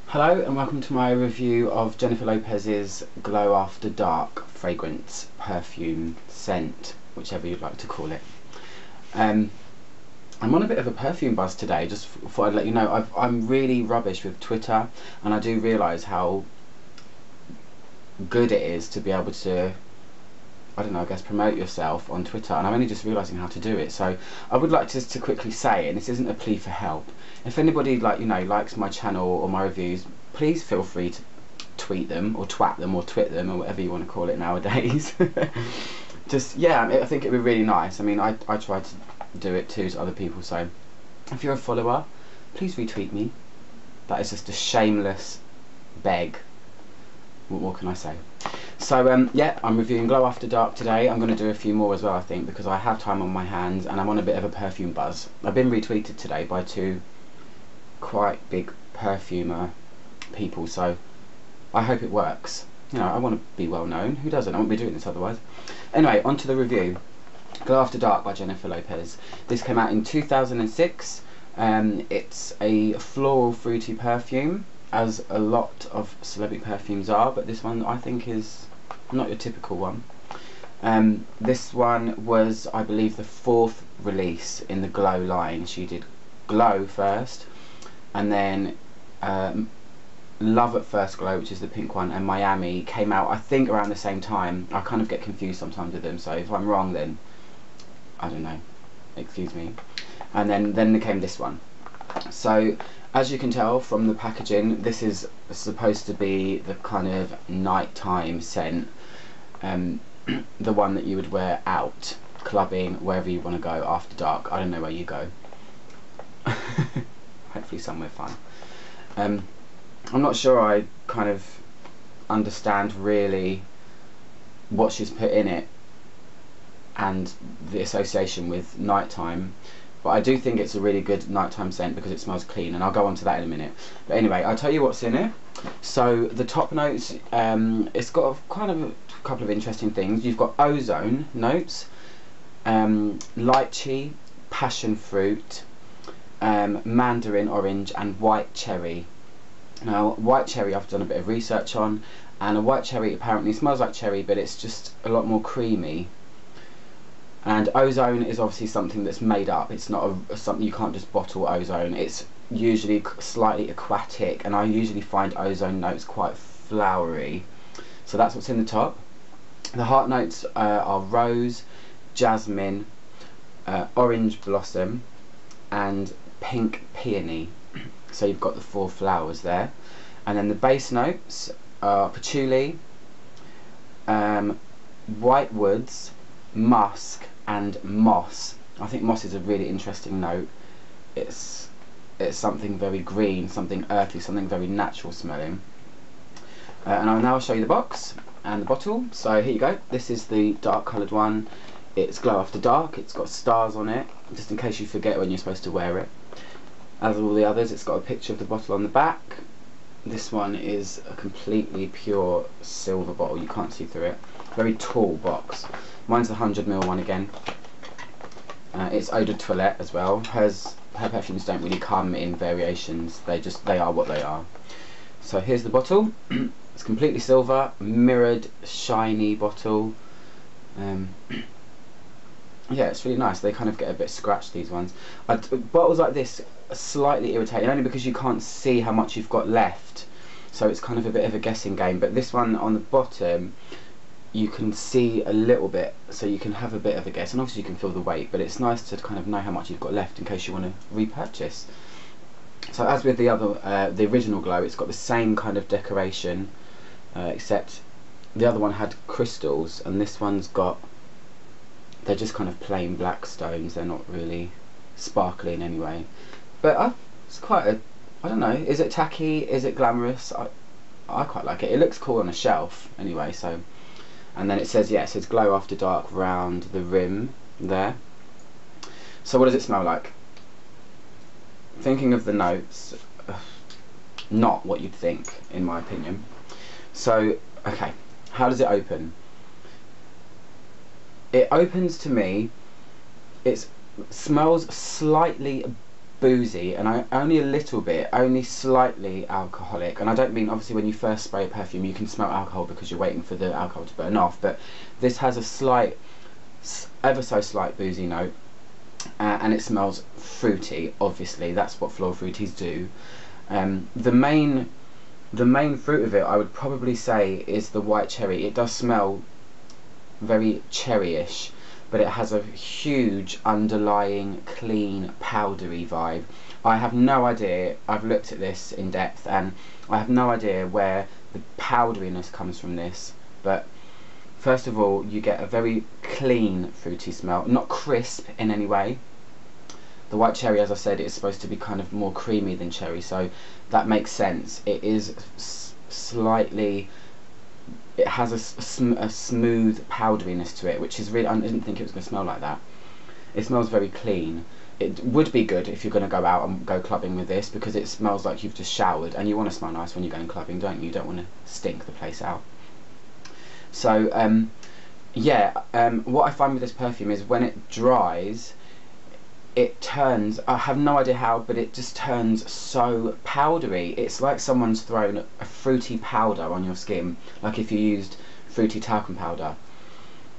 Hello and welcome to my review of Jennifer Lopez's Glow After Dark fragrance, perfume, scent, whichever you'd like to call it. I'm on a bit of a perfume buzz today. Just thought I'd let you know I'm really rubbish with Twitter, and I do realise how good it is to be able to, I don't know, I guess promote yourself on Twitter, and I'm only just realising how to do it. So I would like to quickly say, and this isn't a plea for help, if anybody likes my channel or my reviews, please feel free to tweet them or twat them or twit them or whatever you want to call it nowadays. Just, yeah, I think it'd be really nice. I mean, I try to do it too to other people, so if you're a follower, please retweet me. That is just a shameless beg. What more can I say? So yeah, I'm reviewing Glow After Dark today. I'm going to do a few more as well, I think, because I have time on my hands and I'm on a bit of a perfume buzz. I've been retweeted today by two quite big perfumer people, so I hope it works. You know, I want to be well known. Who doesn't? I wouldn't be doing this otherwise. Anyway, on to the review. Glow After Dark by Jennifer Lopez. This came out in 2006. It's a floral fruity perfume, as a lot of celebrity perfumes are, but this one I think is not your typical one. This one was, I believe, the 4th release in the Glow line. She did Glow first, and then Love at First Glow, which is the pink one, and Miami came out I think around the same time. I kind of get confused sometimes with them, so if I'm wrong then I don't know, excuse me. And then there came this one. So as you can tell from the packaging, this is supposed to be the kind of nighttime scent, the one that you would wear out, clubbing, wherever you want to go after dark. I don't know where you go. Hopefully somewhere fun. I'm not sure I kind of understand really what she's put in it and the association with nighttime, but I do think it's a really good nighttime scent because it smells clean, and I'll go on to that in a minute. But anyway, I'll tell you what's in it. So the top notes, it's got kind of a couple of interesting things. You've got ozone notes, lychee, passion fruit, mandarin orange, and white cherry. Now, white cherry I've done a bit of research on, and a white cherry apparently smells like cherry, but it's just a lot more creamy. And ozone is obviously something that's made up. It's not something, you can't just bottle ozone. It's usually slightly aquatic, and I usually find ozone notes quite flowery. So that's what's in the top. The heart notes are rose, jasmine, orange blossom, and pink peony. So you've got the 4 flowers there. And then the base notes are patchouli, white woods, musk, and moss. I think moss is a really interesting note. It's something very green, something earthy, something very natural smelling. And I'll now show you the box and the bottle. So here you go. This is the dark coloured one. It's Glow After Dark. It's got stars on it, just in case you forget when you're supposed to wear it. As all the others, it's got a picture of the bottle on the back. This one is a completely pure silver bottle. You can't see through it. Very tall box. Mine's the 100ml one again. It's eau de toilette as well. Her perfumes don't really come in variations. They are what they are. So here's the bottle. It's completely silver, mirrored, shiny bottle. Yeah, it's really nice. They kind of get a bit scratched, these ones. Bottles like this are slightly irritating, only because you can't see how much you've got left. So it's kind of a bit of a guessing game. But this one on the bottom, you can see a little bit, so you can have a bit of a guess, and obviously you can feel the weight, but it's nice to kind of know how much you've got left in case you want to repurchase. So as with the other, the original Glow, it's got the same kind of decoration, except the other one had crystals, and this one's got, they're just kind of plain black stones. They're not really sparkly in any way, but it's quite a, I don't know, is it tacky, is it glamorous? I quite like it. It looks cool on a shelf anyway. So, and then it says, yeah, it says Glow After Dark round the rim there. So what does it smell like? Thinking of the notes, not what you'd think, in my opinion. So, okay, how does it open? It opens, to me, it smells slightly boozy, and only a little bit, only slightly alcoholic. And I don't mean, obviously when you first spray a perfume you can smell alcohol because you're waiting for the alcohol to burn off, but this has a slight, ever so slight boozy note, and it smells fruity. Obviously that's what floral fruities do. The main fruit of it, I would probably say, is the white cherry. It does smell very cherryish, but it has a huge underlying clean powdery vibe. I have no idea, I've looked at this in depth and I have no idea where the powderiness comes from this, but first of all you get a very clean fruity smell, not crisp in any way. The white cherry, as I said, is supposed to be kind of more creamy than cherry, so that makes sense. It is slightly, it has a smooth powderiness to it, which is really, I didn't think it was going to smell like that. It smells very clean. It would be good if you're going to go out and go clubbing with this, because it smells like you've just showered, and you want to smell nice when you're going clubbing, don't you? You don't want to stink the place out. So yeah, what I find with this perfume is when it dries, it turns, I have no idea how, but it just turns so powdery. It's like someone's thrown a fruity powder on your skin, like if you used fruity talcum powder.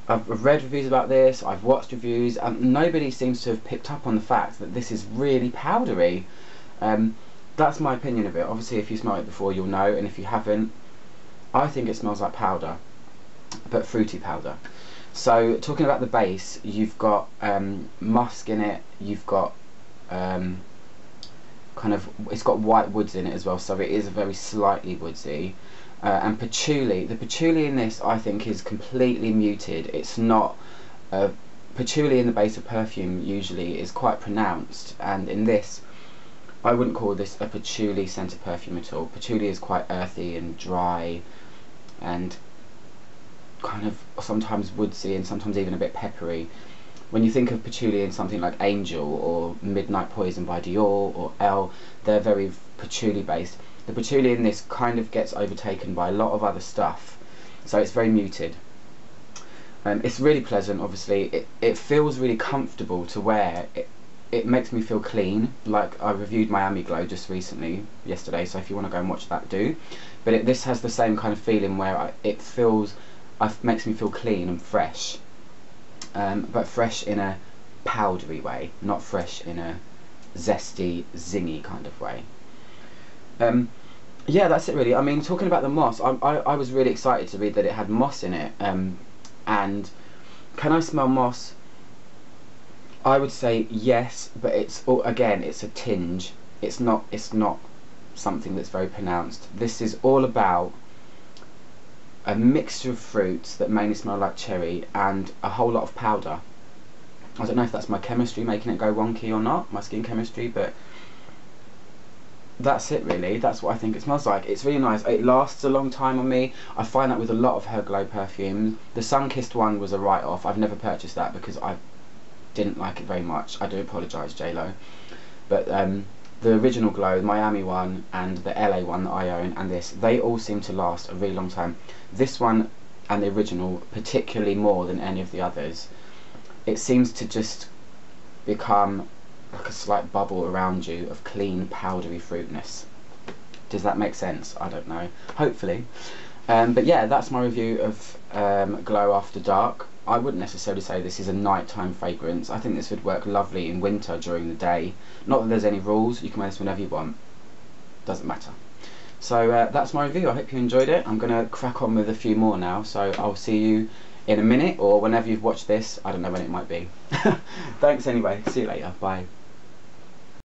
I've read reviews about this, I've watched reviews, and nobody seems to have picked up on the fact that this is really powdery. That's my opinion of it. Obviously if you smell it before you'll know, and if you haven't, I think it smells like powder, but fruity powder. So talking about the base, you've got musk in it, you've got kind of, it's got white woods in it as well, so it is very slightly woodsy, and patchouli. The patchouli in this I think is completely muted. It's not, patchouli in the base of perfume usually is quite pronounced, and in this I wouldn't call this a patchouli scented perfume at all. Patchouli is quite earthy and dry and kind of sometimes woodsy and sometimes even a bit peppery. When you think of patchouli in something like Angel or Midnight Poison by Dior or Elle, they're very patchouli based. The patchouli in this kind of gets overtaken by a lot of other stuff, so it's very muted. It's really pleasant, obviously. It feels really comfortable to wear. It makes me feel clean. Like, I reviewed Miami Glow just recently, yesterday, so if you want to go and watch that, do. But this has the same kind of feeling where it feels, makes me feel clean and fresh, but fresh in a powdery way, not fresh in a zesty, zingy kind of way. Yeah, that's it really. I mean, talking about the moss, I was really excited to read that it had moss in it, and can I smell moss? I would say yes, but it's, again, it's a tinge. It's not something that's very pronounced. This is all about a mixture of fruits that mainly smell like cherry and a whole lot of powder. I don't know if that's my chemistry making it go wonky or not, my skin chemistry, but that's it really. That's what I think it smells like. It's really nice. It lasts a long time on me. I find that with a lot of her Glow perfumes. The Sun-Kissed one was a write-off. I've never purchased that because I didn't like it very much. I do apologise, JLo. But the original Glow, the Miami one and the LA one that I own, and this, they all seem to last a really long time. This one and the original particularly more than any of the others. It seems to just become like a slight bubble around you of clean powdery fruitness. Does that make sense? I don't know, hopefully. But yeah, that's my review of Glow After Dark. I wouldn't necessarily say this is a nighttime fragrance. I think this would work lovely in winter during the day. Not that there's any rules, you can wear this whenever you want, doesn't matter. So that's my review. I hope you enjoyed it. I'm going to crack on with a few more now, so I'll see you in a minute or whenever you've watched this. I don't know when it might be. Thanks anyway, see you later, bye.